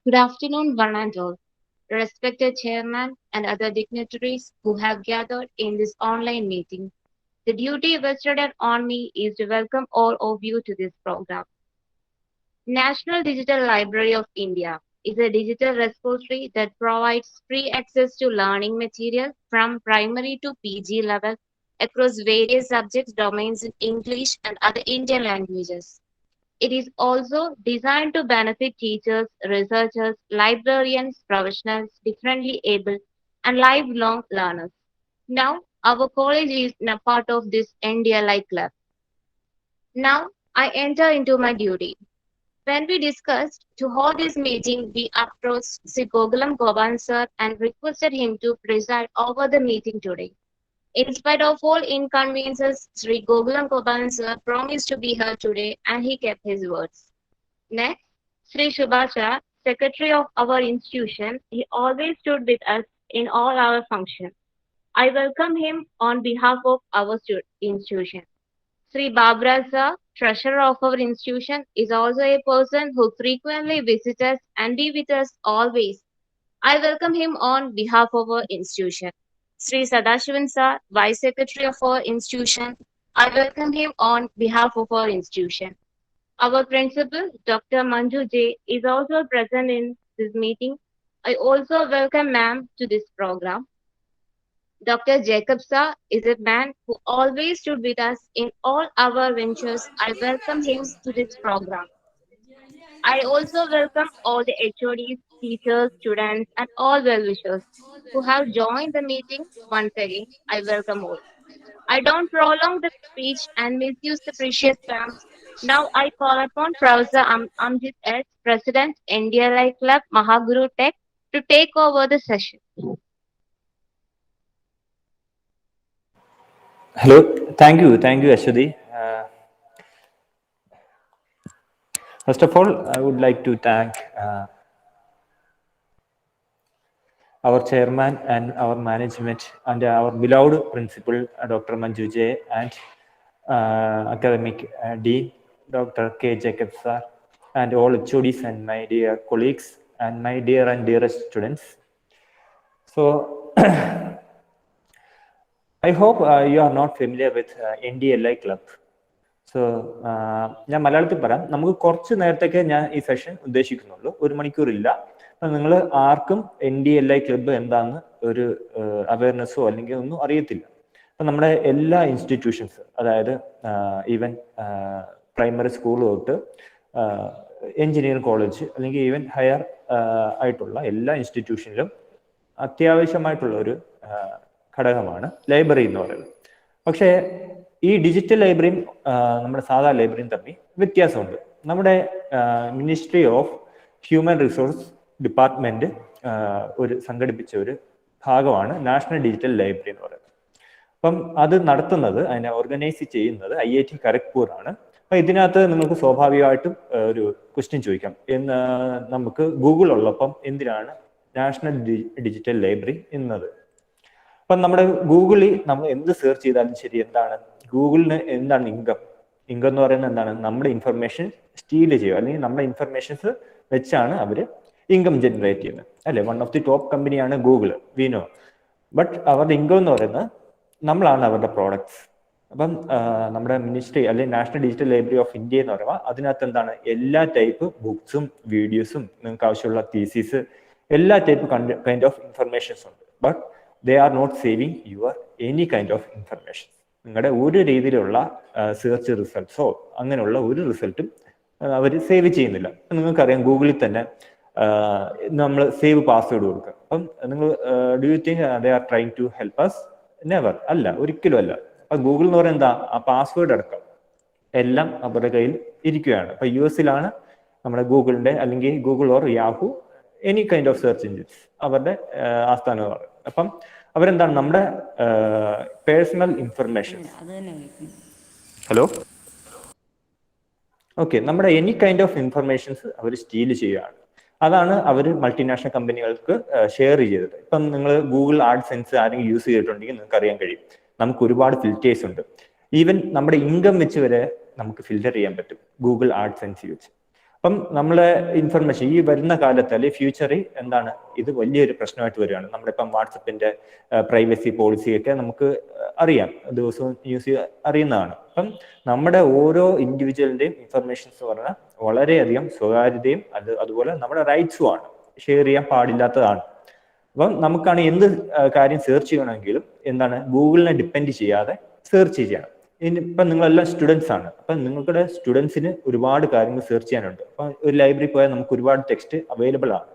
Good afternoon, one and all. Respected Chairman and other dignitaries who have gathered in this online meeting. The duty vested on me is to welcome all of you to this program. National Digital Library of India is a digital repository that provides free access to learning material from primary to PG level across various subjects domains in English and other Indian languages. It is also designed to benefit teachers, researchers, librarians, professionals, differently able, and lifelong learners. Now, our college is a part of this NDLI club. Now, I enter into my duty. When we discussed to hold this meeting, we approached Sri Gokulam Goban sir and requested him to preside over the meeting today. In spite of all inconveniences, Sri Gokulam Goban sir promised to be here today and he kept his words. Next, Sri Shubhasha, secretary of our institution, he always stood with us in all our functions. I welcome him on behalf of our institution. Sri Babra sir, treasurer of our institution, is also a person who frequently visits us and be with us always. I welcome him on behalf of our institution. Sri Sadashivan sir, vice secretary of our institution, I welcome him on behalf of our institution. Our principal, Dr. Manju J, is also present in this meeting. I also welcome ma'am to this program. Dr. Jacob Sir is a man who always stood with us in all our ventures. I welcome him to this program. I also welcome all the HODs, teachers, students, and all well-wishers who have joined the meeting once again. I welcome all. I don't prolong the speech and misuse the precious time. Now I call upon Professor Amjit S, President, NDLI Club, Mahaguru Tech, to take over the session. Hello, thank you, Ashwati. First of all, I would like to thank our chairman and our management and our beloved principal, Dr. Manju J, and academic dean, Dr. K. Jacob sir, and all HODs and my dear colleagues and my dear and dearest students. So, I hope you are not familiar with NDLI Club. So ഞാൻ മലയാളത്തിൽ പറയാം. നമുക്ക് കുറച്ച് നേരത്തേക്ക് ഞാൻ ഈ session ഉദ്ദേശിക്കുന്നുള്ളൂ, 1 മണിക്കൂറില്ല. അപ്പം നിങ്ങൾ ആർക്കും NDLI ക്ലബ്ബ് എന്താണെന്ന് ഒരു അവയർനെസ്സോ അല്ലെങ്കിൽ ഒന്നും അറിയത്തില്ല. അപ്പം നമ്മുടെ എല്ലാ ഇൻസ്റ്റിറ്റ്യൂഷൻസ്, അതായത് ഈവൻ പ്രൈമറി സ്കൂൾ തൊട്ട് എഞ്ചിനീയറിംഗ് കോളേജ് അല്ലെങ്കിൽ ഈവൻ ഹയർ ആയിട്ടുള്ള എല്ലാ ഇൻസ്റ്റിറ്റ്യൂഷനിലും അത്യാവശ്യമായിട്ടുള്ള ഒരു ഘടകമാണ് ലൈബ്രറി എന്ന് പറയുന്നത്. പക്ഷേ ഈ ഡിജിറ്റൽ ലൈബ്രറിയും നമ്മുടെ സാധാ ലൈബ്രറിയും തമ്മിൽ വ്യത്യാസമുണ്ട്. നമ്മുടെ ministry of human resource department സംഘടിപ്പിച്ച ഒരു ഭാഗമാണ് നാഷണൽ ഡിജിറ്റൽ ലൈബ്രറി എന്ന് പറയുന്നത്. അപ്പം അത് നടത്തുന്നത്, അതിനെ ഓർഗനൈസ് ചെയ്യുന്നത് IIT ഖരഗ്പൂർ ആണ്. അപ്പം ഇതിനകത്ത് നിങ്ങൾക്ക് സ്വാഭാവികമായിട്ടും ഒരു ക്വസ്റ്റ്യൻ ചോദിക്കാം, നമുക്ക് ഗൂഗിൾ ഉള്ളപ്പം എന്തിനാണ് നാഷണൽ ഡിജിറ്റൽ ലൈബ്രറി എന്നത്? അപ്പം നമ്മുടെ ഗൂഗിളിൽ നമ്മൾ എന്ത് സെർച്ച് ചെയ്താലും ശരി, എന്താണ് ഗൂഗിളിന് എന്താണ് ഇൻകം എന്ന് പറയുന്നത്? എന്താണ്? നമ്മുടെ ഇൻഫർമേഷൻ സ്റ്റീൽ ചെയ്യുക, അല്ലെങ്കിൽ നമ്മുടെ ഇൻഫർമേഷൻസ് വെച്ചാണ് അവർ ഇൻകം ജനറേറ്റ് ചെയ്യുന്നത്, അല്ലെ? വൺ ഓഫ് ദി ടോപ്പ് കമ്പനിയാണ് ഗൂഗിൾ, വി നോ. ബട്ട് അവരുടെ ഇൻകം എന്ന് പറയുന്നത് നമ്മളാണ് അവരുടെ പ്രോഡക്ട്സ്. അപ്പം നമ്മുടെ മിനിസ്ട്രി അല്ലെങ്കിൽ national digital library of India എന്ന് പറയുമ്പോൾ അതിനകത്ത് എന്താണ്, എല്ലാ ടൈപ്പ് ബുക്സും വീഡിയോസും നിങ്ങൾക്ക് ആവശ്യമുള്ള തീസിസ്, എല്ലാ ടൈപ്പ് കൈൻഡ് ഓഫ് ഇൻഫർമേഷൻസ് ഉണ്ട്. But they are not saving your any kind of information. നിങ്ങളുടെ ഒരു രീതിയിലുള്ള സെർച്ച് റിസൾട്ട്സോ അങ്ങനെയുള്ള ഒരു റിസൾട്ടും അവർ സേവ് ചെയ്യുന്നില്ല. നിങ്ങൾക്കറിയാം, ഗൂഗിളിൽ തന്നെ നമ്മൾ സേവ് പാസ്വേഡ് കൊടുക്കുക. അപ്പം നിങ്ങൾ do you think they are trying to help us? Never, അല്ല, ഒരിക്കലും അല്ല. അപ്പം ഗൂഗിൾ എന്ന് പറയുന്നത് എന്താ? ആ പാസ്വേഡ് അടക്കം എല്ലാം അവരുടെ കയ്യിൽ ഇരിക്കുകയാണ്. അപ്പം US നമ്മുടെ ഗൂഗിളിന്റെ അല്ലെങ്കിൽ Google or Yahoo any kind of search engines അവരുടെ ആസ്ഥാനം പറയും. അപ്പം അവരെന്താണ്, നമ്മുടെ പേഴ്സണൽ ഇൻഫർമേഷൻ, ഹലോ, ഓക്കെ, നമ്മുടെ എനി കൈൻഡ് ഓഫ് ഇൻഫർമേഷൻസ് അവർ സ്റ്റീൽ ചെയ്യുകയാണ്. അതാണ് അവർ മൾട്ടിനാഷണൽ കമ്പനികൾക്ക് ഷെയർ ചെയ്തത്. ഇപ്പം നിങ്ങൾ ഗൂഗിൾ ആഡ്സെൻസ് ആരെങ്കിലും യൂസ് ചെയ്തിട്ടുണ്ടെങ്കിൽ നിങ്ങൾക്ക് അറിയാൻ കഴിയും, നമുക്ക് ഒരുപാട് ഫിൽറ്റേഴ്സ് ഉണ്ട്. ഈവൻ നമ്മുടെ ഇൻകം വെച്ച് വരെ നമുക്ക് ഫിൽറ്റർ ചെയ്യാൻ പറ്റും ഗൂഗിൾ ആഡ്സെൻസ് വെച്ച്. അപ്പം നമ്മളെ ഇൻഫർമേഷൻ ഈ വരുന്ന കാലത്ത് അല്ലെങ്കിൽ ഫ്യൂച്ചറിൽ എന്താണ് ഇത് വലിയൊരു പ്രശ്നമായിട്ട് വരികയാണ്. നമ്മളിപ്പം വാട്സപ്പിന്റെ പ്രൈവസി പോളിസിയൊക്കെ നമുക്ക് അറിയാം, ദിവസവും ന്യൂസ് അറിയുന്നതാണ്. അപ്പം നമ്മുടെ ഓരോ ഇൻഡിവിജ്വലിന്റെയും ഇൻഫർമേഷൻസ് പറഞ്ഞാൽ വളരെയധികം സ്വകാര്യതയും അതുപോലെ നമ്മുടെ റൈറ്റ്സും ആണ്, ഷെയർ ചെയ്യാൻ പാടില്ലാത്തതാണ്. അപ്പം നമുക്കാണ് എന്ത് കാര്യം സെർച്ച് ചെയ്യണമെങ്കിലും എന്താണ് ഗൂഗിളിനെ ഡിപ്പെൻഡ് ചെയ്യാതെ സെർച്ച് ചെയ്യണം. ഇപ്പം നിങ്ങളെല്ലാം സ്റ്റുഡൻസ് ആണ്, അപ്പം നിങ്ങളുടെ സ്റ്റുഡൻസിന് ഒരുപാട് കാര്യങ്ങൾ സെർച്ച് ചെയ്യാനുണ്ട്. അപ്പം ഒരു ലൈബ്രറി പോയാൽ നമുക്ക് ഒരുപാട് ടെക്സ്റ്റ് അവൈലബിൾ ആണ്.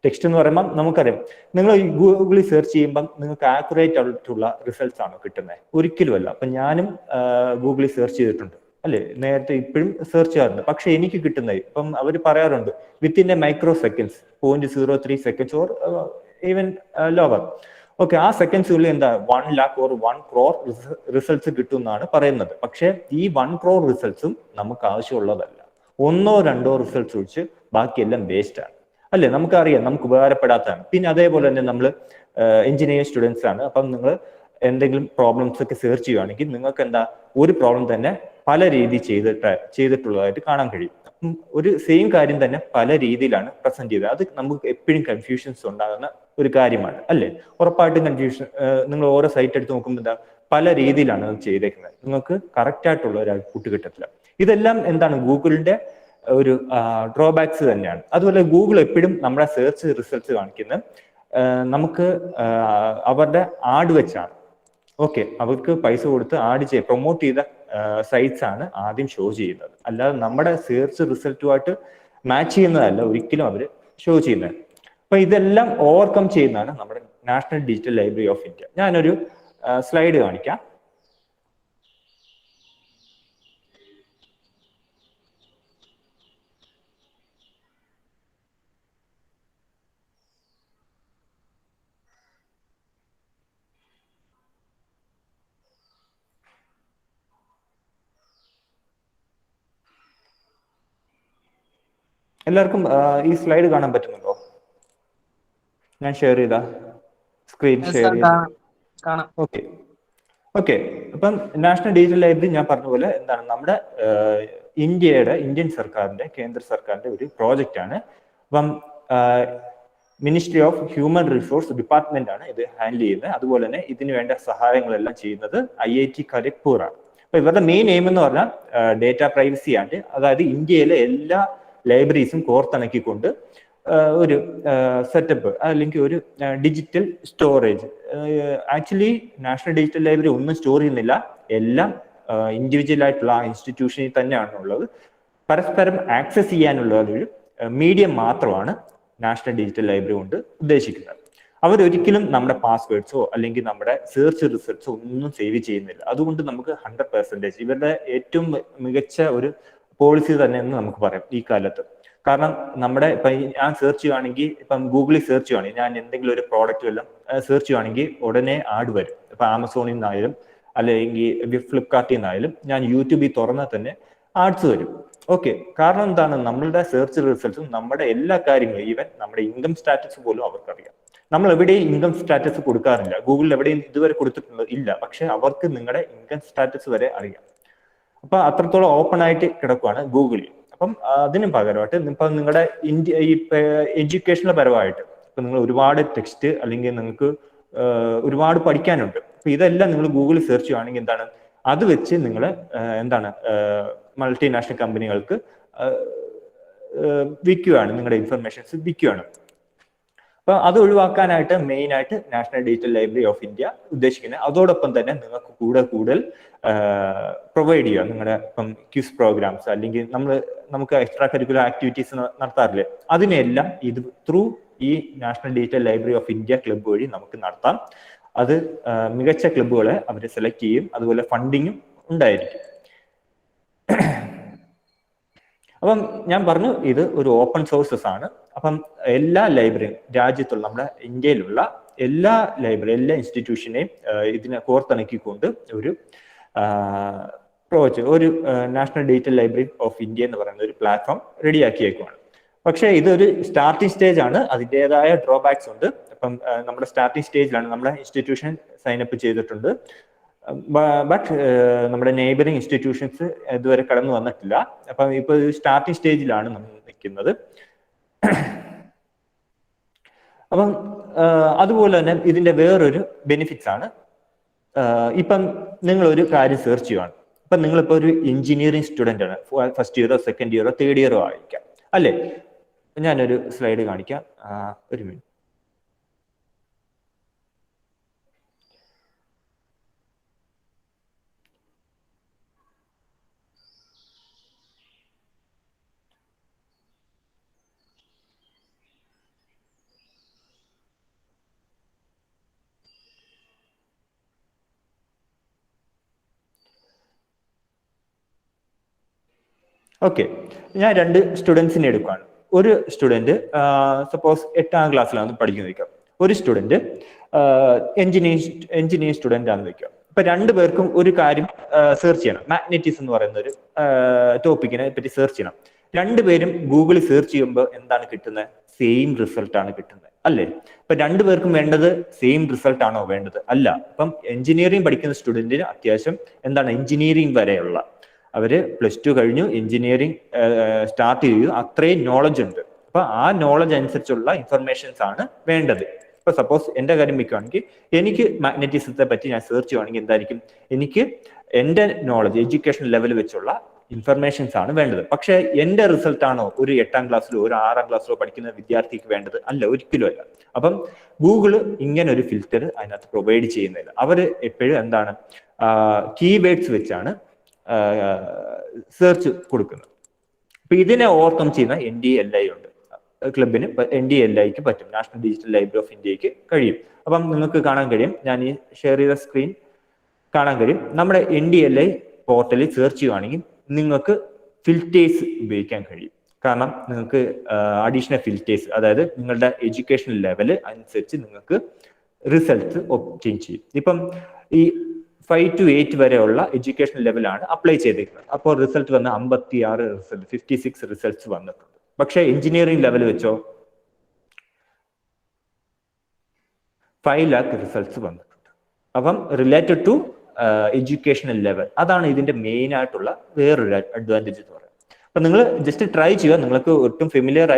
ടെക്സ്റ്റ് എന്ന് പറയുമ്പോൾ നമുക്കറിയാം, നിങ്ങൾ ഗൂഗിളിൽ സെർച്ച് ചെയ്യുമ്പം നിങ്ങൾക്ക് ആക്യുറേറ്റ് ആയിട്ടുള്ള റിസൾട്ട്സ് ആണ് കിട്ടുന്നത്, ഒരിക്കലുമല്ല. അപ്പം ഞാനും ഗൂഗിളിൽ സെർച്ച് ചെയ്തിട്ടുണ്ട് അല്ലെ, നേരത്തെ ഇപ്പോഴും സെർച്ച് ചെയ്യാറുണ്ട്. പക്ഷെ എനിക്ക് കിട്ടുന്നത് ഇപ്പം അവർ പറയാറുണ്ട് within a micro seconds, 0.03 seconds or even lower. Okay, ആ സെക്കൻഡ്സുകളിൽ എന്താ 1 lakh or 1 crore റിസൾട്ട്സ് കിട്ടും എന്നാണ് പറയുന്നത്. പക്ഷെ ഈ 1 crore റിസൾട്ട്സും നമുക്ക് ആവശ്യമുള്ളതല്ല. 1-2 റിസൾട്ട്സ് ഒഴിച്ച് ബാക്കിയെല്ലാം വേസ്റ്റ് ആണ് അല്ലെ, നമുക്കറിയാം, നമുക്ക് ഉപകാരപ്പെടാത്തതാണ്. പിന്നെ അതേപോലെ തന്നെ നമ്മൾ എഞ്ചിനീയറിംഗ് സ്റ്റുഡൻസ് ആണ്. അപ്പം നിങ്ങൾ എന്തെങ്കിലും പ്രോബ്ലംസ് ഒക്കെ സെർച്ച് ചെയ്യുകയാണെങ്കിൽ നിങ്ങൾക്ക് എന്താ ഒരു പ്രോബ്ലം തന്നെ പല രീതി ചെയ്തിട്ടുള്ളതായിട്ട് കാണാൻ കഴിയും. ഒരു സെയിം കാര്യം തന്നെ പല രീതിയിലാണ് പ്രസന്റ് ചെയ്തത്. അത് നമുക്ക് എപ്പോഴും കൺഫ്യൂഷൻസ് ഉണ്ടാകുന്ന ഒരു കാര്യമാണ് അല്ലേ. ഉറപ്പായിട്ടും കൺഫ്യൂഷൻ, നിങ്ങൾ ഓരോ സൈറ്റ് എടുത്ത് നോക്കുമ്പോൾ എന്താ പല രീതിയിലാണ് അത് ചെയ്തേക്കുന്നത്, നിങ്ങൾക്ക് കറക്റ്റ് ആയിട്ടുള്ള ഒരു ഔട്ട്പുട്ട് കിട്ടത്തില്ല. ഇതെല്ലാം എന്താണ് ഗൂഗിളിന്റെ ഒരു ഡ്രോബാക്സ് തന്നെയാണ്. അതുപോലെ ഗൂഗിൾ എപ്പോഴും നമ്മുടെ സെർച്ച് റിസൾട്ട്സ് കാണിക്കുന്നത് നമുക്ക് അവരുടെ ആഡ് വെച്ചാണ്. ഓക്കെ, അവർക്ക് പൈസ കൊടുത്ത് ആഡ് പ്രൊമോട്ട് ചെയ്ത സൈറ്റ്സ് ആണ് ആദ്യം ഷോ ചെയ്യുന്നത്, അല്ലാതെ നമ്മുടെ സെർച്ച് റിസൾട്ടുമായിട്ട് മാച്ച് ചെയ്യുന്നതല്ല ഒരിക്കലും അവർ ഷോ ചെയ്യുന്നത്. അപ്പൊ ഇതെല്ലാം ഓവർകം ചെയ്യുന്നതാണ് നമ്മുടെ national digital library of India. ഞാനൊരു സ്ലൈഡ് കാണിക്കാം. എല്ലാവർക്കും ഈ സ്ലൈഡ് കാണാൻ പറ്റുന്നുണ്ടോ? ഞാൻ ഷെയർ ചെയ്ത സ്ക്രീൻ ഷെയർ ചെയ്ത ഓക്കെ. ഓക്കെ, അപ്പം നാഷണൽ ഡിജിറ്റൽ ലൈബ്രറി ഞാൻ പറഞ്ഞ പോലെ എന്താണ് നമ്മുടെ ഇന്ത്യൻ സർക്കാരിന്റെ, കേന്ദ്ര സർക്കാരിന്റെ ഒരു പ്രോജക്റ്റ് ആണ്. അപ്പം ministry of human resource department ആണ് ഇത് ഹാൻഡിൽ ചെയ്യുന്നത്. അതുപോലെ തന്നെ ഇതിന് വേണ്ട സഹായങ്ങളെല്ലാം ചെയ്യുന്നത് IIT ഖരഗ്പൂർ ആണ്. അപ്പൊ ഇവരുടെ മെയിൻ എയിം എന്ന് പറഞ്ഞാൽ ഡേറ്റ പ്രൈവസി ആണ്. അതായത് ഇന്ത്യയിലെ എല്ലാ ലൈബ്രറീസും കോർത്തിണക്കിക്കൊണ്ട് ഒരു സെറ്റപ്പ് അല്ലെങ്കിൽ ഒരു digital storage. Actually national digital library ഒന്നും സ്റ്റോർ ചെയ്യുന്നില്ല, എല്ലാം ഇൻഡിവിജ്വൽ ആയിട്ടുള്ള ആ ഇൻസ്റ്റിറ്റ്യൂഷനിൽ തന്നെയാണ് ഉള്ളത്. പരസ്പരം ആക്സസ് ചെയ്യാനുള്ള ഒരു മീഡിയം മാത്രമാണ് നാഷണൽ ഡിജിറ്റൽ ലൈബ്രറി കൊണ്ട് ഉദ്ദേശിക്കുന്നത്. അവരൊരിക്കലും നമ്മുടെ പാസ്വേഡ്സോ അല്ലെങ്കിൽ നമ്മുടെ സെർച്ച് റിസൾട്ട്സോ ഒന്നും സേവ് ചെയ്യുന്നില്ല. അതുകൊണ്ട് നമുക്ക് 100% ഇവരുടെ ഏറ്റവും മികച്ച ഒരു പോളിസി തന്നെ എന്ന് നമുക്ക് പറയാം ഈ കാലത്ത്. കാരണം നമ്മുടെ ഇപ്പൊ ഞാൻ സെർച്ച് ചെയ്യുകയാണെങ്കിൽ, ഇപ്പം ഗൂഗിളിൽ സെർച്ച് ചെയ്യുകയാണെങ്കിൽ, ഞാൻ എന്തെങ്കിലും ഒരു പ്രോഡക്റ്റ് എല്ലാം സെർച്ച് ചെയ്യുകയാണെങ്കിൽ ഉടനെ ആഡ് വരും. ഇപ്പൊ ആമസോണിൽ നിന്നായാലും അല്ലെങ്കിൽ ഫ്ലിപ്കാർട്ടിൽ നിന്നായാലും ഞാൻ യൂട്യൂബിൽ തുറന്നാൽ തന്നെ ആഡ്സ് വരും. ഓക്കെ, കാരണം എന്താണ്, നമ്മളുടെ സെർച്ച് റിസൾട്ട്സും നമ്മുടെ എല്ലാ കാര്യങ്ങളും, ഈവൻ നമ്മുടെ ഇൻകം സ്റ്റാറ്റസ് പോലും അവർക്കറിയാം. നമ്മൾ എവിടെയും ഇൻകം സ്റ്റാറ്റസ് കൊടുക്കാറില്ല, ഗൂഗിളിൽ എവിടെയും ഇതുവരെ കൊടുത്തിട്ടുള്ളത് ഇല്ല, പക്ഷെ അവർക്ക് നിങ്ങളുടെ ഇൻകം സ്റ്റാറ്റസ് വരെ അറിയാം. അപ്പൊ അത്രത്തോളം ഓപ്പൺ ആയിട്ട് കിടക്കുവാണ് ഗൂഗിളിൽ. അപ്പം അതിന് പകരമായിട്ട് ഇപ്പൊ നിങ്ങളുടെ ഈ എഡ്യൂക്കേഷണൽ പരമായിട്ട് ഇപ്പൊ നിങ്ങൾ ഒരുപാട് ടെക്സ്റ്റ് അല്ലെങ്കിൽ നിങ്ങൾക്ക് ഒരുപാട് പഠിക്കാനുണ്ട്. അപ്പൊ ഇതെല്ലാം നിങ്ങൾ ഗൂഗിളിൽ സെർച്ച് ചെയ്യുകയാണെങ്കിൽ എന്താണ്, അത് വെച്ച് നിങ്ങൾ എന്താണ് മൾട്ടിനാഷണൽ കമ്പനികൾക്ക് വിൽക്കുകയാണ്, നിങ്ങളുടെ ഇൻഫർമേഷൻസ് വിൽക്കുകയാണ്. അപ്പൊ അത് ഒഴിവാക്കാനായിട്ട് മെയിൻ ആയിട്ട് national digital library of India ഉദ്ദേശിക്കുന്നത്. അതോടൊപ്പം തന്നെ നിങ്ങൾക്ക് കൂടുതൽ പ്രൊവൈഡ് ചെയ്യുക. നിങ്ങളുടെ ഇപ്പം ക്വിസ് പ്രോഗ്രാംസ് അല്ലെങ്കിൽ നമുക്ക് എക്സ്ട്രാ കരിക്കുലർ ആക്ടിവിറ്റീസ് നടത്താറില്ലേ, അതിനെല്ലാം ഇത് ത്രൂ ഈ national digital library of India club വഴി നമുക്ക് നടത്താം. അത് മികച്ച ക്ലബ്ബുകളെ അവർ സെലക്ട് ചെയ്യും, അതുപോലെ ഫണ്ടിങ്ങും ഉണ്ടായിരിക്കും. അപ്പം ഞാൻ പറഞ്ഞു ഇത് ഒരു ഓപ്പൺ സോഴ്സസ് ആണ്. അപ്പം എല്ലാ ലൈബ്രറിയും രാജ്യത്തുള്ള നമ്മുടെ ഇന്ത്യയിലുള്ള എല്ലാ ലൈബ്രറി, എല്ലാ ഇൻസ്റ്റിറ്റ്യൂഷനെയും ഇതിനെ കോർത്തിണക്കിക്കൊണ്ട് ഒരു ഒരു national digital library of India എന്ന് പറയുന്ന ഒരു പ്ലാറ്റ്ഫോം റെഡിയാക്കിയേക്കുവാണ്. പക്ഷേ ഇതൊരു സ്റ്റാർട്ടിംഗ് സ്റ്റേജ് ആണ്, അതിൻ്റെതായ ഡ്രോബാക്സ് ഉണ്ട്. അപ്പം നമ്മുടെ സ്റ്റാർട്ടിംഗ് സ്റ്റേജിലാണ്, നമ്മുടെ ഇൻസ്റ്റിറ്റ്യൂഷൻ സൈനപ്പ് ചെയ്തിട്ടുണ്ട്. ബട്ട് നമ്മുടെ നെയ്ബറിംഗ് ഇൻസ്റ്റിറ്റ്യൂഷൻസ് ഇതുവരെ കടന്നു വന്നിട്ടില്ല. അപ്പം ഇപ്പൊ സ്റ്റാർട്ടിംഗ് സ്റ്റേജിലാണ് നമ്മൾ വന്നിരിക്കുന്നത്. അപ്പം അതുപോലെ തന്നെ ഇതിന്റെ വേറൊരു ബെനിഫിറ്റ്സ് ആണ്, ഇപ്പം നിങ്ങൾ ഒരു കാര്യം സെർച്ച് ചെയ്യുവാണ്. ഇപ്പം നിങ്ങളിപ്പോൾ ഒരു എഞ്ചിനീയറിംഗ് സ്റ്റുഡൻ്റ് ആണ്, ഫസ്റ്റ് ഇയറോ സെക്കൻഡ് ഇയറോ തേർഡ് ഇയറോ ആയിരിക്കാം അല്ലേ. ഞാനൊരു സ്ലൈഡ് കാണിക്കാം, ഒരു മിനിറ്റ്. ഓക്കെ, ഞാൻ 2 സ്റ്റുഡൻസിനെ എടുക്കുകയാണ്. ഒരു സ്റ്റുഡൻറ്റ് സപ്പോസ് 8ാം ക്ലാസ്സിലാണ് പഠിക്കുന്നത്. ഒരു സ്റ്റുഡൻറ്റ് എഞ്ചിനീയറിംഗ് സ്റ്റുഡൻ്റ് ആണെന്ന് വയ്ക്കുക. ഇപ്പൊ 2 പേർക്കും ഒരു കാര്യം സെർച്ച് ചെയ്യണം, മാഗ്നറ്റിക്സ് എന്ന് പറയുന്ന ഒരു ടോപ്പിക്കിനെ പറ്റി സെർച്ച് ചെയ്യണം. 2 പേരും ഗൂഗിളിൽ സെർച്ച് ചെയ്യുമ്പോൾ എന്താണ് കിട്ടുന്നത്? സെയിം റിസൾട്ട് ആണ് കിട്ടുന്നത് അല്ലേ. ഇപ്പൊ 2 പേർക്കും വേണ്ടത് സെയിം റിസൾട്ട് ആണോ വേണ്ടത്? അല്ല. ഇപ്പം എഞ്ചിനീയറിംഗ് പഠിക്കുന്ന സ്റ്റുഡന്റിന് അത്യാവശ്യം എന്താണ് എഞ്ചിനീയറിംഗ് വരെയുള്ള, അവര് +2 കഴിഞ്ഞു എഞ്ചിനീയറിംഗ് സ്റ്റാർട്ട് ചെയ്തു, അത്രയും നോളജ് ഉണ്ട്. അപ്പൊ ആ നോളജ് അനുസരിച്ചുള്ള ഇൻഫർമേഷൻസ് ആണ് വേണ്ടത്. ഇപ്പൊ സപ്പോസ് എന്റെ കാര്യം വെക്കുകയാണെങ്കിൽ എനിക്ക് മാഗ്നറ്റിസത്തെ പറ്റി ഞാൻ സെർച്ച് ചെയ്യുവാണെങ്കിൽ എന്തായിരിക്കും, എനിക്ക് എന്റെ നോളജ് എഡ്യൂക്കേഷൻ ലെവൽ വെച്ചുള്ള ഇൻഫർമേഷൻസ് ആണ് വേണ്ടത്. പക്ഷെ എന്റെ റിസൾട്ട് ആണോ ഒരു 8ാം ക്ലാസ്സിലോ ഒരു 6ാം ക്ലാസ്സിലോ പഠിക്കുന്ന വിദ്യാർത്ഥിക്ക് വേണ്ടത്? അല്ല, ഒരിക്കലും അല്ല. അപ്പം ഗൂഗിള് ഇങ്ങനെ ഒരു ഫിൽറ്റർ അതിനകത്ത് പ്രൊവൈഡ് ചെയ്യുന്നില്ല. അവര് എപ്പോഴും എന്താണ് കീവേഡ്സ് വെച്ചാണ് സെർച്ച് കൊടുക്കുന്നത്. അപ്പൊ ഇതിനെ ഓവർകം ചെയ്യുന്ന NDLI ഉണ്ട്, ക്ലബിന് NDLIക്ക് പറ്റും, നാഷണൽ ഡിജിറ്റൽ ലൈബ്രറി ഓഫ് ഇന്ത്യക്ക് കഴിയും. അപ്പം നിങ്ങൾക്ക് കാണാൻ കഴിയും, ഞാൻ ഈ ഷെയർ ചെയ്ത സ്ക്രീൻ കാണാൻ കഴിയും. നമ്മുടെ NDLI പോർട്ടലിൽ സെർച്ച് ചെയ്യുവാണെങ്കിൽ നിങ്ങൾക്ക് ഫിൽറ്റേഴ്സ് ഉപയോഗിക്കാൻ കഴിയും. കാരണം നിങ്ങൾക്ക് അഡീഷണൽ ഫിൽറ്റേഴ്സ്, അതായത് നിങ്ങളുടെ എഡ്യൂക്കേഷൻ ലെവല് അനുസരിച്ച് നിങ്ങൾക്ക് റിസൾട്ട് ഒബ്റ്റെയിൻ ചെയ്യും. ഇപ്പം ഈ 5 to 8 വരെയുള്ള എഡ്യൂക്കേഷൻ ലെവലാണ് അപ്ലൈ ചെയ്തിരിക്കുന്നത്. അപ്പോൾ റിസൾട്ട് വന്ന് 56 റിസൾട്ട്, 56 റിസൾട്ട്സ് വന്നിട്ടുണ്ട്. പക്ഷെ എഞ്ചിനീയറിംഗ് ലെവൽ വെച്ചോ 5 lakh റിസൾട്ട്സ് വന്നിട്ടുണ്ട്. അപ്പം റിലേറ്റഡ് ടു എഡ്യൂക്കേഷണൽ ലെവൽ, അതാണ് ഇതിന്റെ മെയിൻ ആയിട്ടുള്ള വേറൊരു അഡ്വാൻറ്റേജ് എന്ന് പറയുന്നത്. അപ്പൊ നിങ്ങൾ ജസ്റ്റ് ട്രൈ ചെയ്യുക. നിങ്ങൾക്ക് ഒട്ടും ഫെമിലിയർ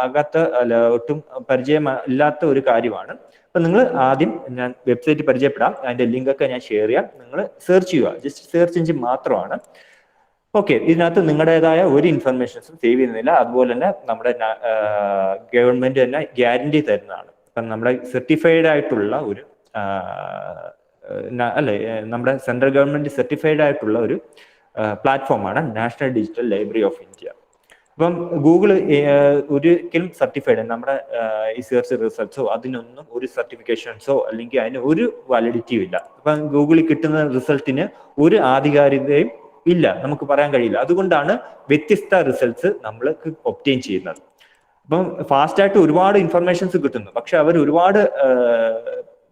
ആകാത്ത, അല്ല ഒട്ടും പരിചയം ഇല്ലാത്ത ഒരു കാര്യമാണ്. അപ്പൊ നിങ്ങൾ ആദ്യം, ഞാൻ വെബ്സൈറ്റ് പരിചയപ്പെടാം, അതിന്റെ ലിങ്ക് ഒക്കെ ഞാൻ ഷെയർ ചെയ്യാം. നിങ്ങൾ സെർച്ച് ചെയ്യുക, ജസ്റ്റ് സെർച്ച് എഞ്ചിൻ മാത്രമാണ്. ഓക്കെ, ഇതിനകത്ത് നിങ്ങളുടേതായ ഒരു ഇൻഫർമേഷൻസും സേവ് ചെയ്യുന്നില്ല. അതുപോലെ തന്നെ നമ്മുടെ ഗവൺമെന്റ് തന്നെ ഗ്യാരണ്ടി തരുന്നതാണ്. അപ്പം നമ്മുടെ സർട്ടിഫൈഡ് ആയിട്ടുള്ള ഒരു അല്ലെ, നമ്മുടെ സെൻട്രൽ ഗവൺമെന്റ് സർട്ടിഫൈഡ് ആയിട്ടുള്ള ഒരു പ്ലാറ്റ്ഫോമാണ് national digital library of India. അപ്പം ഗൂഗിൾ ഒരിക്കലും സർട്ടിഫൈഡ്, നമ്മുടെ ഈ സെർച്ച് റിസൾട്ട്സോ അതിനൊന്നും ഒരു സർട്ടിഫിക്കേഷൻസോ അല്ലെങ്കിൽ അതിന് ഒരു വാലിഡിറ്റിയും ഇല്ല. അപ്പം ഗൂഗിളിൽ കിട്ടുന്ന റിസൾട്ടിന് ഒരു ആധികാരികതയും ഇല്ല, നമുക്ക് പറയാൻ കഴിയില്ല. അതുകൊണ്ടാണ് വ്യത്യസ്ത റിസൾട്ട്സ് നമ്മൾക്ക് ഒബ്റ്റെയിൻ ചെയ്യുന്നത്. അപ്പം ഫാസ്റ്റായിട്ട് ഒരുപാട് ഇൻഫർമേഷൻസ് കിട്ടുന്നു, പക്ഷെ അവർ ഒരുപാട്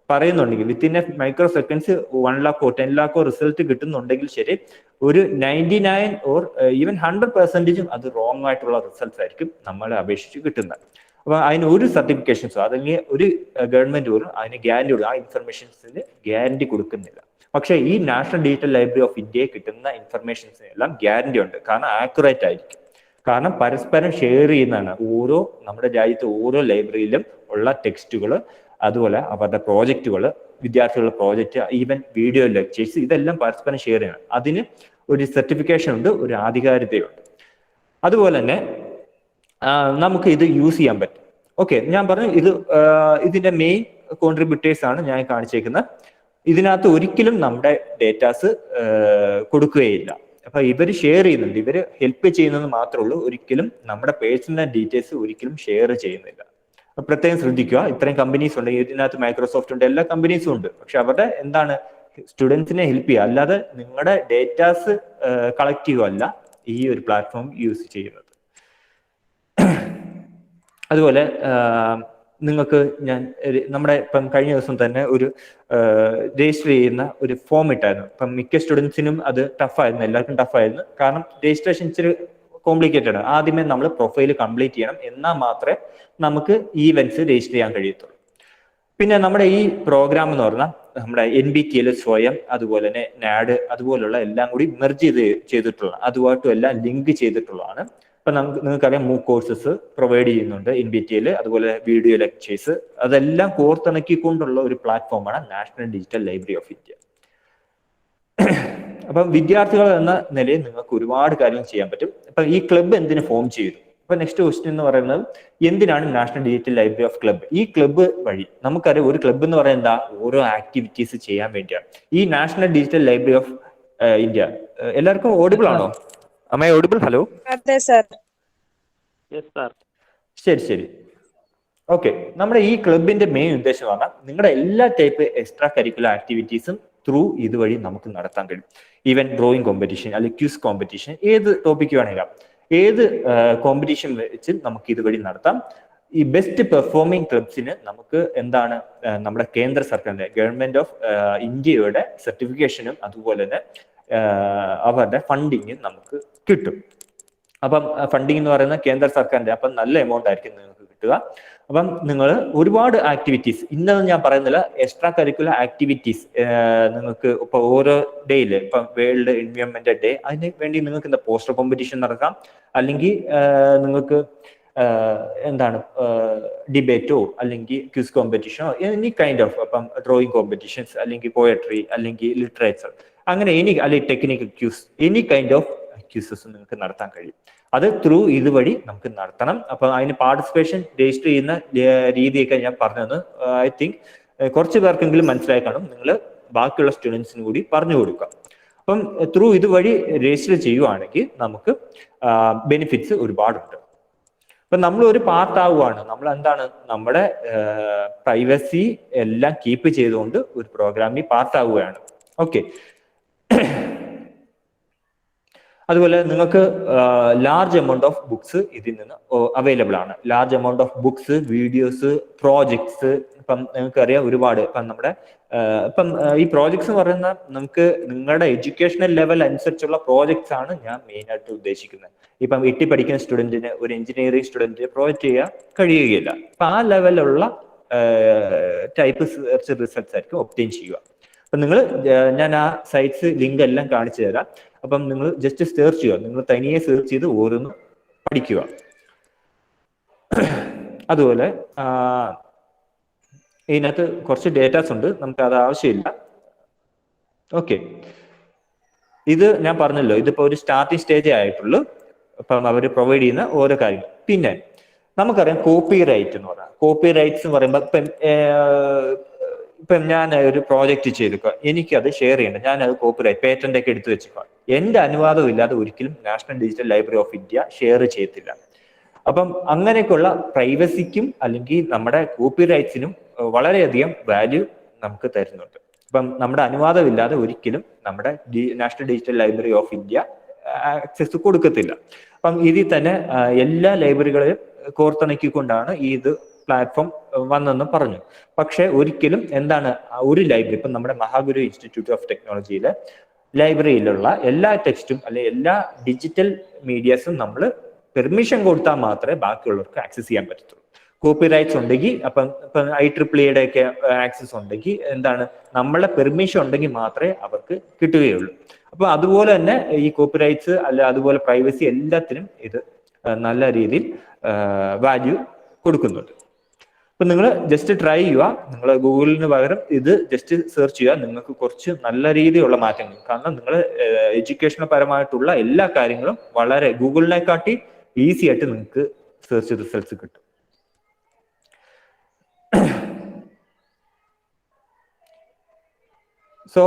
പറയുന്നുണ്ടെങ്കിൽ within a micro seconds 1 lakh 10 lakh result കിട്ടുന്നുണ്ടെങ്കിൽ ശരി, ഒരു 99 ഓർ ഈവൻ 100% അത് റോങ് ആയിട്ടുള്ള റിസൾട്ട്സ് ആയിരിക്കും നമ്മളെ അപേക്ഷിച്ച് കിട്ടുന്നത്. അപ്പൊ അതിന് ഒരു സർട്ടിഫിക്കേഷൻസോ അല്ലെങ്കിൽ ഒരു ഗവൺമെന്റ് പോലും അതിന് ഗ്യാരണ്ടി കൊടുക്കും, ആ ഇൻഫർമേഷൻസിന് ഗ്യാരണ്ടി കൊടുക്കുന്നില്ല. പക്ഷേ ഈ നാഷണൽ ഡിജിറ്റൽ ലൈബ്രറി ഓഫ് ഇന്ത്യയിൽ കിട്ടുന്ന ഇൻഫർമേഷൻസിന് എല്ലാം ഗ്യാരണ്ടി ഉണ്ട്. കാരണം ആക്യുറേറ്റ് ആയിരിക്കും, കാരണം പരസ്പരം ഷെയർ ചെയ്യുന്നതാണ്. ഓരോ നമ്മുടെ രാജ്യത്തെ ഓരോ ലൈബ്രറിയിലും ഉള്ള ടെക്സ്റ്റുകൾ, അതുപോലെ അവരുടെ പ്രോജക്റ്റുകൾ, വിദ്യാർത്ഥികളുടെ പ്രോജക്റ്റ്, ഈവൻ വീഡിയോ ലെക്ചേഴ്സ്, ഇതെല്ലാം പരസ്പരം ഷെയർ ചെയ്യണം. അതിന് ഒരു സർട്ടിഫിക്കേഷൻ ഉണ്ട്, ഒരു ആധികാരികതയുണ്ട്. അതുപോലെ തന്നെ നമുക്ക് ഇത് യൂസ് ചെയ്യാൻ പറ്റും. ഓക്കെ, ഞാൻ പറഞ്ഞു ഇത് ഇതിന്റെ മെയിൻ കോൺട്രിബ്യൂട്ടേഴ്സ് ആണ് ഞാൻ കാണിച്ചേക്കുന്നത്. ഇതിനകത്ത് ഒരിക്കലും നമ്മുടെ ഡേറ്റാസ് കൊടുക്കുകയില്ല. അപ്പൊ ഇവർ ഷെയർ ചെയ്യുന്നുണ്ട്, ഇവർ ഹെൽപ്പ് ചെയ്യുന്നത് മാത്രമേ ഉള്ളൂ, ഒരിക്കലും നമ്മുടെ പേഴ്സണൽ ഡീറ്റെയിൽസ് ഒരിക്കലും ഷെയർ ചെയ്യുന്നില്ല. പ്രത്യേകം ശ്രദ്ധിക്കുക. ഇത്രയും കമ്പനീസ് ഉണ്ട് ഇതിനകത്ത്, മൈക്രോസോഫ്റ്റ് ഉണ്ട്, എല്ലാ കമ്പനീസും ഉണ്ട്. പക്ഷെ അവരുടെ എന്താണ് സ്റ്റുഡൻസിനെ ഹെൽപ്പ് ചെയ്യുക, അല്ലാതെ നിങ്ങളുടെ ഡേറ്റാസ് കളക്ട് ചെയ്യുകയല്ല ഈ ഒരു പ്ലാറ്റ്ഫോം യൂസ് ചെയ്യുന്നത്. അതുപോലെ നിങ്ങൾക്ക് ഞാൻ നമ്മുടെ ഇപ്പം കഴിഞ്ഞ ദിവസം തന്നെ ഒരു രജിസ്റ്റർ ചെയ്യുന്ന ഒരു ഫോം ഇട്ടായിരുന്നു. ഇപ്പം മിക്ക സ്റ്റുഡൻസിനും അത് ടഫായിരുന്നു, എല്ലാവർക്കും ടഫായിരുന്നു. കാരണം രജിസ്ട്രേഷൻ ഇച്ചിരി കോംപ്ലിക്കേറ്റഡ് ആണ്. ആദ്യമേ നമ്മൾ പ്രൊഫൈൽ കംപ്ലീറ്റ് ചെയ്യണം, എന്നാൽ മാത്രമേ നമുക്ക് ഈവൻറ്റ്സ് രജിസ്റ്റർ ചെയ്യാൻ കഴിയത്തുള്ളൂ. പിന്നെ നമ്മുടെ ഈ പ്രോഗ്രാം എന്ന് പറഞ്ഞാൽ നമ്മുടെ NBTL സ്വയം, അതുപോലെ തന്നെ നാഡ്, അതുപോലുള്ള എല്ലാം കൂടി മെർജ് ചെയ്തിട്ടുള്ള, അതുമായിട്ടും എല്ലാം ലിങ്ക് ചെയ്തിട്ടുള്ളതാണ്. ഇപ്പൊ നിങ്ങൾക്കറിയാം MOOC കോഴ്സസ് പ്രൊവൈഡ് ചെയ്യുന്നുണ്ട് NBTL, അതുപോലെ വീഡിയോ ലെക്ചേഴ്സ്, അതെല്ലാം കോർത്തിണക്കിക്കൊണ്ടുള്ള ഒരു പ്ലാറ്റ്ഫോമാണ് national digital library of India. അപ്പം വിദ്യാർത്ഥികൾ എന്ന നിലയിൽ നിങ്ങൾക്ക് ഒരുപാട് കാര്യങ്ങൾ ചെയ്യാൻ പറ്റും. അപ്പൊ ഈ ക്ലബ്ബ് എന്തിനു ഫോം ചെയ്തു? അപ്പൊ നെക്സ്റ്റ് ക്വസ്റ്റ്യൻ എന്ന് പറയുന്നത്, എന്തിനാണ് national digital library of club? ഈ ക്ലബ്ബ് വഴി നമുക്കറിയാം, ഒരു ക്ലബ്ബ് എന്ന് പറയുന്നത് എന്താ, ഓരോ ആക്ടിവിറ്റീസ് ചെയ്യാൻ വേണ്ടിയാണ്. ഈ national digital library of India, എല്ലാവർക്കും ഓഡിബിൾ ആണോ? Am I audible? Hello? അതെ സർ. Yes sir. ശരി. ഓക്കെ, നമ്മുടെ ഈ ക്ലബിന്റെ മെയിൻ ഉദ്ദേശം പറഞ്ഞാൽ നിങ്ങളുടെ എല്ലാ ടൈപ്പ് എക്സ്ട്രാ കരിക്കുലർ ആക്ടിവിറ്റീസും ത്രൂ ഇതുവഴി നമുക്ക് നടത്താൻ കഴിയും. ഈവൻ ഡ്രോയിങ് കോമ്പറ്റീഷൻ അല്ലെങ്കിൽ ക്യൂസ് കോമ്പറ്റീഷൻ, ഏത് ടോപ്പിക്ക് വേണമെങ്കിലും, ഏത് കോമ്പറ്റീഷൻ വെച്ച് നമുക്ക് ഇതുവഴി നടത്താം. ഈ ബെസ്റ്റ് പെർഫോമിംഗ് ക്ലബ്സിന് നമുക്ക് എന്താണ്, നമ്മുടെ കേന്ദ്ര സർക്കാരിന്റെ, ഗവൺമെന്റ് ഓഫ് ഇന്ത്യയുടെ സർട്ടിഫിക്കേഷനും അതുപോലെ തന്നെ അവരുടെ ഫണ്ടിങ്ങും നമുക്ക് കിട്ടും. അപ്പം ഫണ്ടിങ് എന്ന് പറയുന്നത് കേന്ദ്ര സർക്കാരിന്റെ, അപ്പം നല്ല എമൗണ്ട് ആയിരിക്കും നിങ്ങൾക്ക് കിട്ടുക. അപ്പം നിങ്ങൾ ഒരുപാട് ആക്ടിവിറ്റീസ്, ഇന്നൊന്നും ഞാൻ പറയുന്നില്ല, എക്സ്ട്രാ കരിക്കുലർ ആക്ടിവിറ്റീസ് നിങ്ങൾക്ക് ഇപ്പൊ ഓരോ ഡേയില്, ഇപ്പൊ വേൾഡ് എൻവയോൺമെന്റ് ഡേ, അതിന് വേണ്ടി നിങ്ങൾക്ക് എന്താ പോസ്റ്റർ കോമ്പറ്റീഷൻ നടക്കാം, അല്ലെങ്കിൽ നിങ്ങൾക്ക് എന്താണ് ഡിബേറ്റോ അല്ലെങ്കിൽ ക്വിസ് കോമ്പറ്റീഷനോ, എനി കൈൻഡ് ഓഫ്, അപ്പം ഡ്രോയിങ് കോമ്പറ്റീഷൻസ്, അല്ലെങ്കിൽ പോയട്രി, അല്ലെങ്കിൽ ലിറ്ററേച്ചർ, അങ്ങനെ അല്ലെങ്കിൽ technical quiz, any kind of quizzes നിങ്ങൾക്ക് നടത്താൻ കഴിയും. അത് ത്രൂ ഇതുവഴി നമുക്ക് നടത്തണം. അപ്പൊ അതിന് പാർട്ടിസിപ്പേഷൻ രജിസ്റ്റർ ചെയ്യുന്ന രീതിയൊക്കെ ഞാൻ പറഞ്ഞത് ഐ തിങ്ക് കുറച്ച് പേർക്കെങ്കിലും മനസ്സിലായി കാണും. നിങ്ങൾ ബാക്കിയുള്ള സ്റ്റുഡൻസിന് കൂടി പറഞ്ഞു കൊടുക്കുക. അപ്പം ത്രൂ ഇതുവഴി രജിസ്റ്റർ ചെയ്യുവാണെങ്കിൽ നമുക്ക് ബെനിഫിറ്റ്സ് ഒരുപാടുണ്ട്. അപ്പൊ നമ്മൾ ഒരു പാർട്ട് ആവുകയാണ്, നമ്മൾ എന്താണ്, നമ്മുടെ പ്രൈവസി എല്ലാം കീപ്പ് ചെയ്തുകൊണ്ട് ഒരു പ്രോഗ്രാമിൽ പാർട്ട് ആവുകയാണ്. ഓക്കെ, അതുപോലെ നിങ്ങൾക്ക് ലാർജ് എമൗണ്ട് ഓഫ് ബുക്സ് ഇതിൽ നിന്ന് അവൈലബിൾ ആണ്. Large amount of books, videos, projects. ഇപ്പം നിങ്ങൾക്കറിയാം ഒരുപാട്, ഇപ്പം നമ്മുടെ ഈ പ്രോജക്ട്സ് എന്ന് പറയുന്ന, നമുക്ക് നിങ്ങളുടെ എഡ്യൂക്കേഷണൽ ലെവൽ അനുസരിച്ചുള്ള പ്രോജക്ട്സ് ആണ് ഞാൻ മെയിൻ ആയിട്ട് ഉദ്ദേശിക്കുന്നത്. ഇപ്പം 8 പഠിക്കുന്ന സ്റ്റുഡന്റിന് ഒരു എഞ്ചിനീയറിംഗ് സ്റ്റുഡന്റ് പ്രോജക്റ്റ് ചെയ്യാൻ കഴിയുകയില്ല. അപ്പൊ ആ ലെവലുള്ള ടൈപ്പ് റിസൾട്ട്സ് ആയിരിക്കും ഒബ്റ്റെയിൻ ചെയ്യുക. അപ്പൊ നിങ്ങൾ, ഞാൻ ആ സൈറ്റ്സ് ലിങ്ക് എല്ലാം കാണിച്ചു തരാം. അപ്പം നിങ്ങൾ ജസ്റ്റ് സെർച്ച് ചെയ്യുക, നിങ്ങൾ തനിയെ സെർച്ച് ചെയ്ത് ഓരോന്ന് പഠിക്കുക. അതുപോലെ ഇതിനകത്ത് കുറച്ച് ഡേറ്റാസ് ഉണ്ട്, നമുക്ക് അത് ആവശ്യമില്ല. ഓക്കെ, ഇത് ഞാൻ പറഞ്ഞല്ലോ, ഇതിപ്പോ ഒരു സ്റ്റാർട്ടിംഗ് സ്റ്റേജേ ആയിട്ടുള്ളൂ. അപ്പം അവർ പ്രൊവൈഡ് ചെയ്യുന്ന ഓരോ കാര്യങ്ങൾ. പിന്നെ നമുക്കറിയാം കോപ്പി റൈറ്റ് എന്ന് പറഞ്ഞാൽ, കോപ്പി റൈറ്റ്സ് എന്ന് പറയുമ്പോൾ ഇപ്പം ഞാൻ ഒരു പ്രോജക്റ്റ് ചെയ്തിക്കുക, എനിക്കത് ഷെയർ ചെയ്യണ്ട, ഞാനത് കോപ്പിറൈറ്റ് പേറ്റന്റ് ഒക്കെ എടുത്തു വെച്ചിക്കുക, എന്റെ അനുവാദം ഇല്ലാതെ ഒരിക്കലും national digital library of India share ചെയ്യത്തില്ല. അപ്പം അങ്ങനെയൊക്കെയുള്ള പ്രൈവസിക്കും അല്ലെങ്കിൽ നമ്മുടെ കോപ്പിറൈറ്റ്സിനും വളരെയധികം വാല്യൂ നമുക്ക് തരുന്നുണ്ട്. അപ്പം നമ്മുടെ അനുവാദം ഇല്ലാതെ ഒരിക്കലും നമ്മുടെ national digital library of India access കൊടുക്കത്തില്ല. അപ്പം ഇതിൽ തന്നെ എല്ലാ ലൈബ്രറികളെയും കോർത്തിണക്കിക്കൊണ്ടാണ് ഇത് പ്ലാറ്റ്ഫോം വന്നെന്ന് പറഞ്ഞു. പക്ഷെ ഒരിക്കലും എന്താണ്, ഒരു ലൈബ്രറി, ഇപ്പം നമ്മുടെ മഹാഗുരു ഇൻസ്റ്റിറ്റ്യൂട്ട് ഓഫ് ടെക്നോളജിയിലെ ലൈബ്രറിയിലുള്ള എല്ലാ ടെക്സ്റ്റും അല്ലെ എല്ലാ ഡിജിറ്റൽ മീഡിയസും നമ്മൾ പെർമിഷൻ കൊടുത്താൽ മാത്രമേ ബാക്കിയുള്ളവർക്ക് ആക്സസ് ചെയ്യാൻ പറ്റത്തുള്ളൂ. കോപ്പിറൈറ്റ്സ് ഉണ്ടെങ്കിൽ, ഇപ്പം IEEE ഒക്കെ ആക്സസ് ഉണ്ടെങ്കിൽ എന്താണ്, നമ്മളെ പെർമിഷൻ ഉണ്ടെങ്കിൽ മാത്രമേ അവർക്ക് കിട്ടുകയുള്ളൂ. അപ്പൊ അതുപോലെ തന്നെ ഈ കോപ്പിറൈറ്റ്സ് അല്ല, അതുപോലെ പ്രൈവസി, എല്ലാത്തിനും ഇത് നല്ല രീതിയിൽ വാല്യൂ കൊടുക്കുന്നുണ്ട്. അപ്പൊ നിങ്ങൾ ജസ്റ്റ് ട്രൈ ചെയ്യുക, നിങ്ങൾ ഗൂഗിളിന് പകരം ഇത് ജസ്റ്റ് സെർച്ച് ചെയ്യുക, നിങ്ങൾക്ക് കുറച്ച് നല്ല രീതിയിലുള്ള മാറ്റങ്ങൾ, കാരണം നിങ്ങൾ എഡ്യൂക്കേഷണൽ പരമായിട്ടുള്ള എല്ലാ കാര്യങ്ങളും വളരെ ഗൂഗിളിനെക്കാട്ടി ഈസി ആയിട്ട് നിങ്ങൾക്ക് സെർച്ച് റിസൾട്ട്സ് കിട്ടും. സോ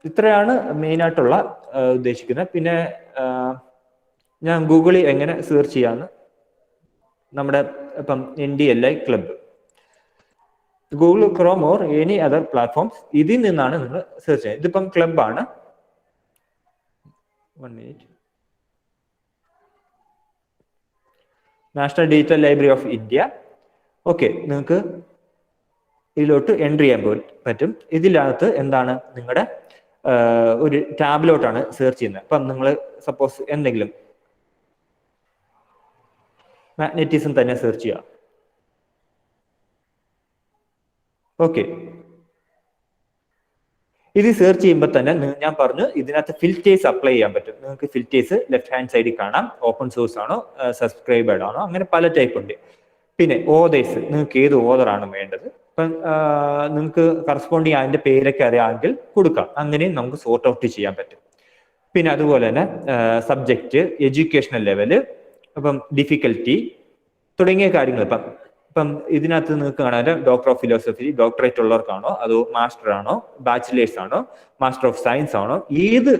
ഇത്രയാണ് മെയിൻ ആയിട്ടുള്ള ഉദ്ദേശിക്കുന്നത്. പിന്നെ ഞാൻ ഗൂഗിളിൽ എങ്ങനെ സെർച്ച് ചെയ്യാന്ന്, നമ്മുടെ ഇപ്പം NDLI club, Google Chrome or any other platforms, ഇതിൽ നിന്നാണ് നിങ്ങൾ സെർച്ച് ചെയ്യുന്നത്. ഇതിപ്പം ക്ലബ്ബാണ്. 1 minute. National digital library of India. Okay, നിങ്ങൾക്ക് ഇതിലോട്ട് എൻട്രി ചെയ്യാൻ പറ്റും. ഇതിനകത്ത് എന്താണ്, നിങ്ങളുടെ ഒരു ടാബിലോട്ടാണ് സെർച്ച് ചെയ്യുന്നത്. അപ്പം നിങ്ങൾ സപ്പോസ് എന്തെങ്കിലും മാഗ്നറ്റിസം തന്നെ സെർച്ച് ചെയ്യുക. ഓക്കെ, ഇത് സെർച്ച് ചെയ്യുമ്പോൾ തന്നെ ഞാൻ പറഞ്ഞു ഇതിനകത്ത് ഫിൽറ്റേഴ്സ് അപ്ലൈ ചെയ്യാൻ പറ്റും. നിങ്ങൾക്ക് ഫിൽറ്റേഴ്സ് ലെഫ്റ്റ് ഹാൻഡ് സൈഡിൽ കാണാം. ഓപ്പൺ സോഴ്സ് ആണോ, സബ്സ്ക്രൈബേഡ് ആണോ, അങ്ങനെ പല ടൈപ്പ് ഉണ്ട്. പിന്നെ ഓതേഴ്സ്, നിങ്ങൾക്ക് ഏത് ഓതറാണ് വേണ്ടത്. ഇപ്പം നിങ്ങൾക്ക് കറസ്പോണ്ടിങ് അതിന്റെ പേരൊക്കെ അറിയാമെങ്കിൽ കൊടുക്കാം. അങ്ങനെയും നമുക്ക് സോർട്ട് ഔട്ട് ചെയ്യാൻ പറ്റും. പിന്നെ അതുപോലെ തന്നെ സബ്ജക്റ്റ്, എഡ്യൂക്കേഷണൽ ലെവല്, അപ്പം ഡിഫിക്കൽറ്റി തുടങ്ങിയ കാര്യങ്ങൾ. ഇപ്പം ഇതിനകത്ത് നിങ്ങൾക്ക് കാണാൻ ഡോക്ടർ ഓഫ് ഫിലോസഫി, ഡോക്ടറേറ്റ് ഉള്ളവർക്കാണോ, അതോ മാസ്റ്റർ ആണോ, ബാച്ചിലേഴ്സ് ആണോ, മാസ്റ്റർ ഓഫ് സയൻസ് ആണോ, ഏത്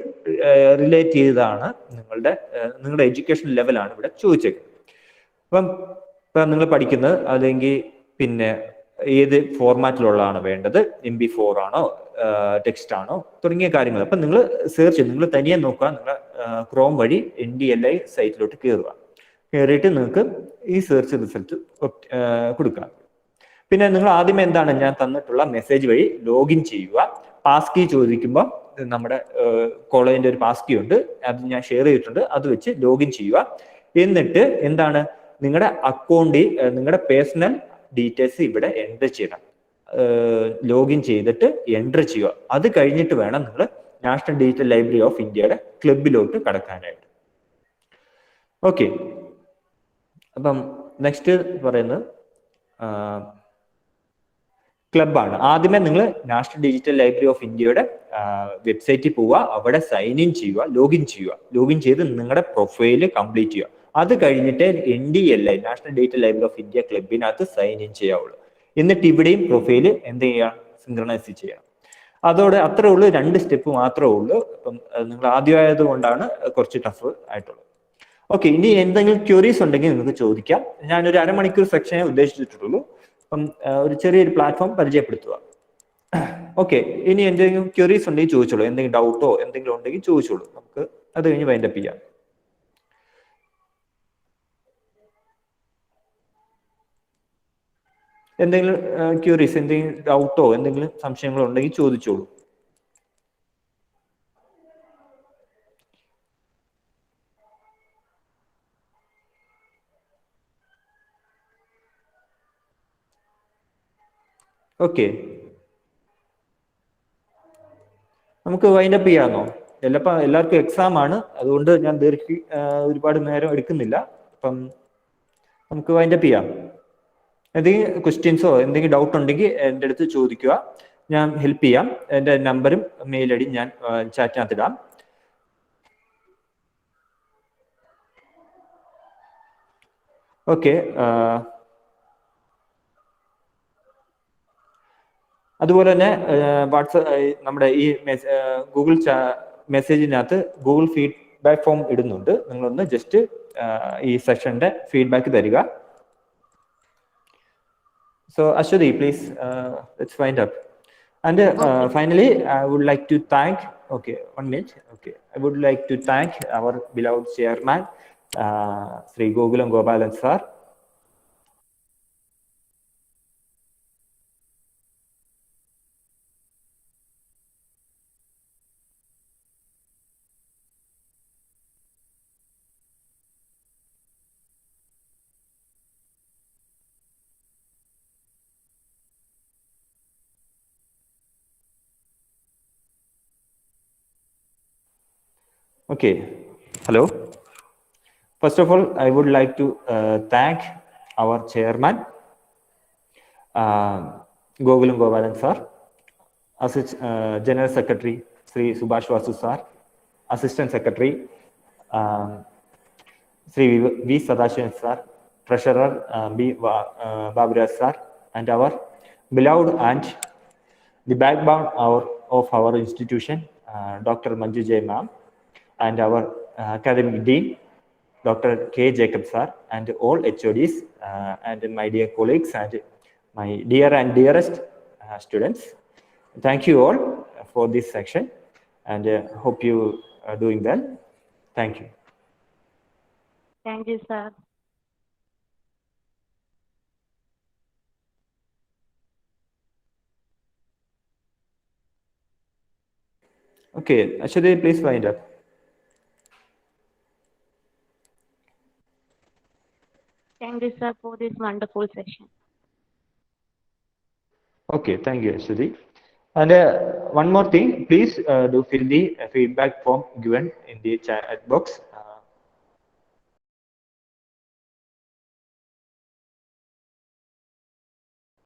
റിലേറ്റ് ചെയ്തതാണ് നിങ്ങളുടെ എഡ്യൂക്കേഷൻ ലെവലാണ് ഇവിടെ ചോദിച്ചേക്കുന്നത്. ഇപ്പം നിങ്ങൾ പഠിക്കുന്നത് അല്ലെങ്കിൽ പിന്നെ ഏത് ഫോർമാറ്റിലുള്ളതാണ് വേണ്ടത്, MP4 ആണോ, ടെക്സ്റ്റ് ആണോ, തുടങ്ങിയ കാര്യങ്ങൾ. അപ്പം നിങ്ങൾ സെർച്ച്, നിങ്ങൾ തനിയെ നോക്കുക. നിങ്ങൾ ക്രോം വഴി NDLI സൈറ്റിലോട്ട് കയറുക. കയറിയിട്ട് നിങ്ങൾക്ക് ഈ സെർച്ച് റിസൾട്ട് കൊടുക്കാം. പിന്നെ നിങ്ങൾ ആദ്യമേ എന്താണ്, ഞാൻ തന്നിട്ടുള്ള മെസ്സേജ് വഴി ലോഗിൻ ചെയ്യുക. പാസ് കീ ചോദിക്കുമ്പോൾ നമ്മുടെ കോളേജിന്റെ ഒരു പാസ് കീ ഉണ്ട്, അത് ഞാൻ ഷെയർ ചെയ്തിട്ടുണ്ട്. അത് വെച്ച് ലോഗിൻ ചെയ്യുക. എന്നിട്ട് എന്താണ്, നിങ്ങളുടെ അക്കൗണ്ടിൽ നിങ്ങളുടെ പേഴ്സണൽ ഡീറ്റെയിൽസ് ഇവിടെ എൻ്റർ ചെയ്യണം. ലോഗിൻ ചെയ്തിട്ട് എൻ്റർ ചെയ്യുക. അത് കഴിഞ്ഞിട്ട് വേണം നിങ്ങൾ നാഷണൽ ഡിജിറ്റൽ ലൈബ്രറി ഓഫ് ഇന്ത്യയുടെ ക്ലബിലോട്ട് കടക്കാനായിട്ട്. ഓക്കെ, അപ്പം നെക്സ്റ്റ് പറയുന്നത് ക്ലബാണ്. ആദ്യമേ നിങ്ങൾ നാഷണൽ ഡിജിറ്റൽ ലൈബ്രറി ഓഫ് ഇന്ത്യയുടെ വെബ്സൈറ്റിൽ പോവുക. അവിടെ സൈൻ ഇൻ ചെയ്യുക, ലോഗിൻ ചെയ്യുക. ലോഗിൻ ചെയ്ത് നിങ്ങളുടെ പ്രൊഫൈല് കംപ്ലീറ്റ് ചെയ്യുക. അത് കഴിഞ്ഞിട്ട് NDLI, national digital library of India ക്ലബിനകത്ത് സൈൻ ഇൻ ചെയ്യാവുള്ളൂ. എന്നിട്ട് ഇവിടെയും പ്രൊഫൈല് എന്ത് ചെയ്യുക, സിങ്ക്രണൈസ് ചെയ്യണം. അതോടെ അത്രേ ഉള്ളൂ, 2 സ്റ്റെപ്പ് മാത്രമേ ഉള്ളൂ. അപ്പം നിങ്ങൾ ആദ്യമായത് കൊണ്ടാണ് കുറച്ച് ടഫ് ആയിട്ടുള്ളത്. ഓക്കെ, ഇനി എന്തെങ്കിലും ക്വയറീസ് ഉണ്ടെങ്കിൽ നിങ്ങൾക്ക് ചോദിക്കാം. ഞാനൊരു അരമണിക്കൂർ സെക്ഷനെ ഉദ്ദേശിച്ചിട്ടുള്ളൂ. അപ്പം ഒരു ചെറിയൊരു പ്ലാറ്റ്ഫോം പരിചയപ്പെടുത്തുക. ഓക്കെ, ഇനി എന്തെങ്കിലും ക്വയറീസ് ഉണ്ടെങ്കിൽ ചോദിച്ചോളൂ. എന്തെങ്കിലും ഡൗട്ടോ എന്തെങ്കിലും ഉണ്ടെങ്കിൽ ചോദിച്ചോളൂ. നമുക്ക് അത് കഴിഞ്ഞ് വൈൻഡപ്പ് ചെയ്യാം. എന്തെങ്കിലും ക്വയറീസ്, എന്തെങ്കിലും ഡൗട്ടോ എന്തെങ്കിലും സംശയങ്ങളോ ഉണ്ടെങ്കിൽ ചോദിച്ചോളൂ. ഓക്കെ, നമുക്ക് വൈൻഡപ്പ് ചെയ്യാമോ? എല്ലാവർക്കും എക്സാം ആണ്, അതുകൊണ്ട് ഞാൻ ഒരുപാട് നേരം എടുക്കുന്നില്ല. അപ്പം നമുക്ക് വൈൻഡപ്പ് ചെയ്യാം. എന്തെങ്കിലും ക്വസ്റ്റ്യൻസോ എന്തെങ്കിലും ഡൗട്ട് ഉണ്ടെങ്കിൽ എൻ്റെ അടുത്ത് ചോദിക്കുക, ഞാൻ ഹെൽപ്പ് ചെയ്യാം. എൻ്റെ നമ്പറും മെയിൽ ID ഞാൻ ചാറ്റിനകത്ത് ഇടാം. ഓക്കെ, അതുപോലെ തന്നെ നമ്മുടെ ഈ ഗൂഗിൾ മെസ്സേജിനകത്ത് ഗൂഗിൾ ഫീഡ്ബാക്ക് ഫോം ഇടുന്നുണ്ട്. നിങ്ങളൊന്ന് ജസ്റ്റ് ഈ സെഷന്റെ ഫീഡ്ബാക്ക് തരിക. So Ashwati, please, let's wind up. And finally, I would like to thank, okay, 1 minute. Okay, I would like to thank our beloved chairman, Sri Gokulam Gopalan sir. Okay, hello. First of all, I would like to thank our chairman, Gokulam Gopalan sir, General Secretary Sri Subhash Vasu sir, Assistant Secretary Sri V. Sadashivan sir, Treasurer B. Baburaj sir, and our beloved aunt, the backbone of our institution, Dr. Manju J. ma'am, and our academic dean, Dr. K. Jacob sir, and all HODs, and my dear colleagues, and my dear and dearest students. Thank you all for this section, and hope you are doing well. Thank you. Thank you, sir. Okay, Ashwati, please wind up. Thank you, sir, for this wonderful session. Okay, thank you, Ashwati. And one more thing, please do fill the feedback form given in the chat box.